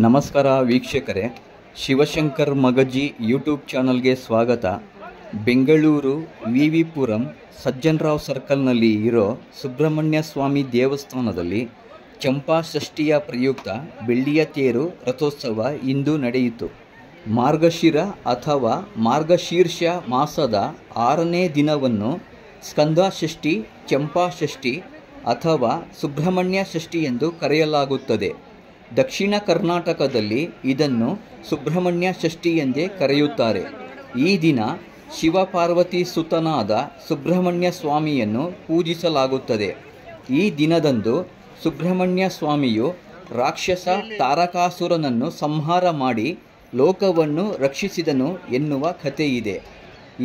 ನಮಸ್ಕಾರ ವೀಕ್ಷಕರೇ, ಶಿವಶಂಕರ್ ಮಗಜಿ ಯೂಟ್ಯೂಬ್ ಚಾನಲ್ಗೆ ಸ್ವಾಗತ. ಬೆಂಗಳೂರು ವಿ ಪುರಂ ಸಜ್ಜನರಾವ್ ಸರ್ಕಲ್ನಲ್ಲಿ ಇರೋ ಸುಬ್ರಹ್ಮಣ್ಯ ಸ್ವಾಮಿ ದೇವಸ್ಥಾನದಲ್ಲಿ ಚಂಪಾ ಷಷ್ಠಿಯ ಪ್ರಯುಕ್ತ ಬೆಳ್ಳಿಯ ತೇರು ರಥೋತ್ಸವ ಇಂದು ನಡೆಯಿತು. ಮಾರ್ಗಶಿರ ಅಥವಾ ಮಾರ್ಗಶೀರ್ಷ ಮಾಸದ 6ನೇ ದಿನವನ್ನು ಸ್ಕಂದ ಷಷ್ಠಿ, ಚಂಪಾ ಷಷ್ಠಿ ಅಥವಾ ಸುಬ್ರಹ್ಮಣ್ಯ ಷಷ್ಠಿ ಎಂದು ಕರೆಯಲಾಗುತ್ತದೆ. ದಕ್ಷಿಣ ಕರ್ನಾಟಕದಲ್ಲಿ ಇದನ್ನು ಸುಬ್ರಹ್ಮಣ್ಯ ಷಷ್ಠಿ ಎಂದೇ ಕರೆಯುತ್ತಾರೆ. ಈ ದಿನ ಶಿವಪಾರ್ವತಿ ಸುತನಾದ ಸುಬ್ರಹ್ಮಣ್ಯ ಸ್ವಾಮಿಯನ್ನು ಪೂಜಿಸಲಾಗುತ್ತದೆ. ಈ ದಿನದಂದು ಸುಬ್ರಹ್ಮಣ್ಯ ಸ್ವಾಮಿಯು ರಾಕ್ಷಸ ತಾರಕಾಸುರನನ್ನು ಸಂಹಾರ ಮಾಡಿ ಲೋಕವನ್ನು ರಕ್ಷಿಸಿದನು ಎನ್ನುವ ಕಥೆಯಿದೆ.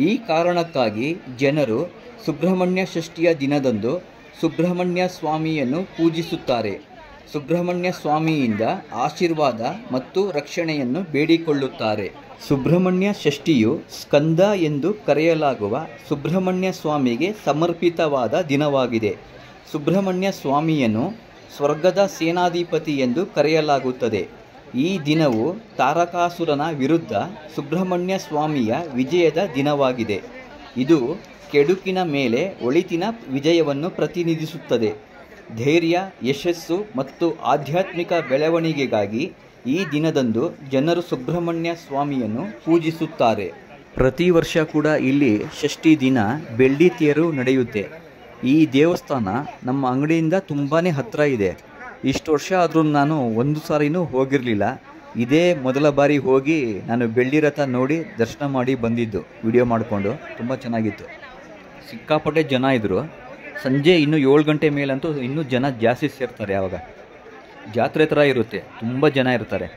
ಈ ಕಾರಣಕ್ಕಾಗಿ ಜನರು ಸುಬ್ರಹ್ಮಣ್ಯ ಷಷ್ಠಿಯ ದಿನದಂದು ಸುಬ್ರಹ್ಮಣ್ಯ ಸ್ವಾಮಿಯನ್ನು ಪೂಜಿಸುತ್ತಾರೆ. ಸುಬ್ರಹ್ಮಣ್ಯ ಸ್ವಾಮಿಯಿಂದ ಆಶೀರ್ವಾದ ಮತ್ತು ರಕ್ಷಣೆಯನ್ನು ಬೇಡಿಕೊಳ್ಳುತ್ತಾರೆ. ಸುಬ್ರಹ್ಮಣ್ಯ ಷಷ್ಠಿಯು ಸ್ಕಂದ ಎಂದು ಕರೆಯಲಾಗುವ ಸುಬ್ರಹ್ಮಣ್ಯ ಸ್ವಾಮಿಗೆ ಸಮರ್ಪಿತವಾದ ದಿನವಾಗಿದೆ. ಸುಬ್ರಹ್ಮಣ್ಯ ಸ್ವಾಮಿಯನ್ನು ಸ್ವರ್ಗದ ಸೇನಾಧಿಪತಿ ಎಂದು ಕರೆಯಲಾಗುತ್ತದೆ. ಈ ದಿನವು ತಾರಕಾಸುರನ ವಿರುದ್ಧ ಸುಬ್ರಹ್ಮಣ್ಯ ಸ್ವಾಮಿಯ ವಿಜಯದ ದಿನವಾಗಿದೆ. ಇದು ಕೆಡುಕಿನ ಮೇಲೆ ಒಳಿತಿನ ವಿಜಯವನ್ನು ಪ್ರತಿನಿಧಿಸುತ್ತದೆ. ಧೈರ್ಯ, ಯಶಸ್ಸು ಮತ್ತು ಆಧ್ಯಾತ್ಮಿಕ ಬೆಳವಣಿಗೆಗಾಗಿ ಈ ದಿನದಂದು ಜನರು ಸುಬ್ರಹ್ಮಣ್ಯ ಸ್ವಾಮಿಯನ್ನು ಪೂಜಿಸುತ್ತಾರೆ. ಪ್ರತಿ ವರ್ಷ ಕೂಡ ಇಲ್ಲಿ ಷಷ್ಠಿ ದಿನ ಬೆಳ್ಳಿ ತೇರು ನಡೆಯುತ್ತೆ. ಈ ದೇವಸ್ಥಾನ ನಮ್ಮ ಅಂಗಡಿಯಿಂದ ತುಂಬಾ ಹತ್ತಿರ ಇದೆ. ಇಷ್ಟು ವರ್ಷ ಆದರೂ ನಾನು ಒಂದು ಸಾರಿನೂ ಹೋಗಿರಲಿಲ್ಲ. ಇದೇ ಮೊದಲ ಬಾರಿ ಹೋಗಿ ನಾನು ಬೆಳ್ಳಿ ರಥ ನೋಡಿ ದರ್ಶನ ಮಾಡಿ ಬಂದಿದ್ದು, ವಿಡಿಯೋ ಮಾಡಿಕೊಂಡು. ತುಂಬ ಚೆನ್ನಾಗಿತ್ತು. ಸಿಕ್ಕಾಪಟ್ಟೆ ಜನ ಇದ್ದರು. ಸಂಜೆ ಇನ್ನೂ 7 ಗಂಟೆ ಮೇಲಂತೂ ಇನ್ನೂ ಜನ ಜಾಸ್ತಿ ಸೇರ್ತಾರೆ. ಆವಾಗ ಜಾತ್ರೆ ಥರ ಇರುತ್ತೆ, ತುಂಬ ಜನ ಇರ್ತಾರೆ.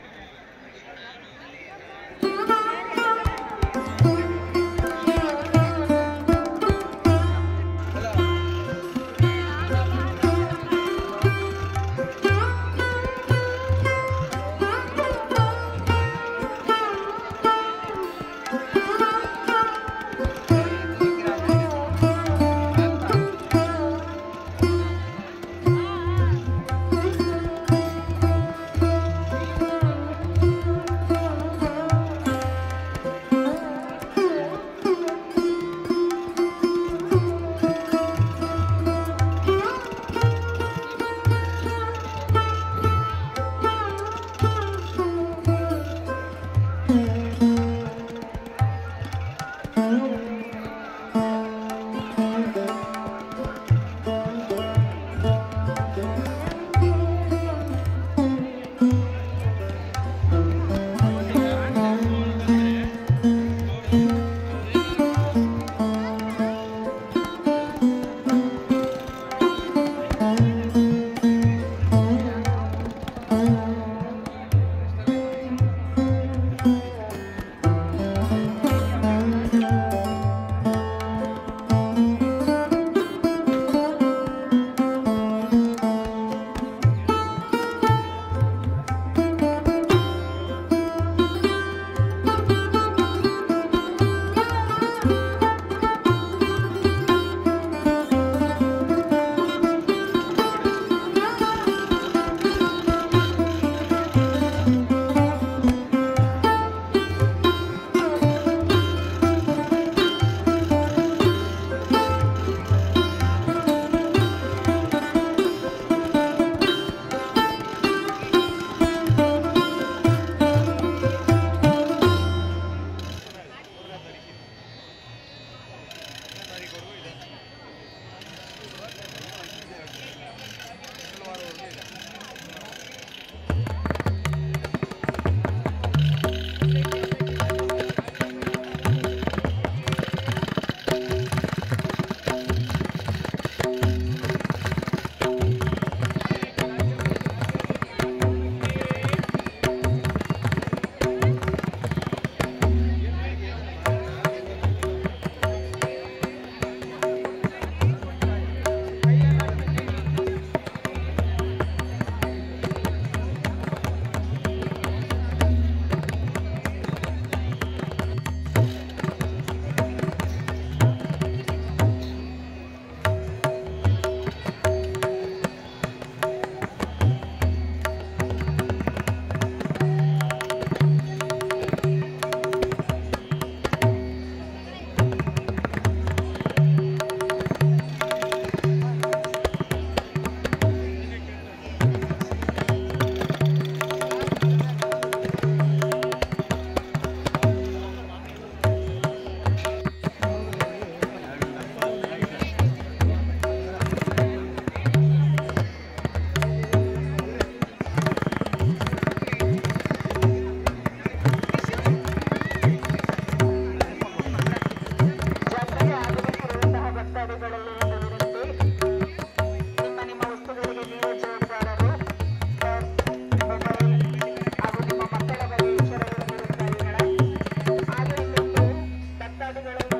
ಧನ್ಯವಾದಗಳು.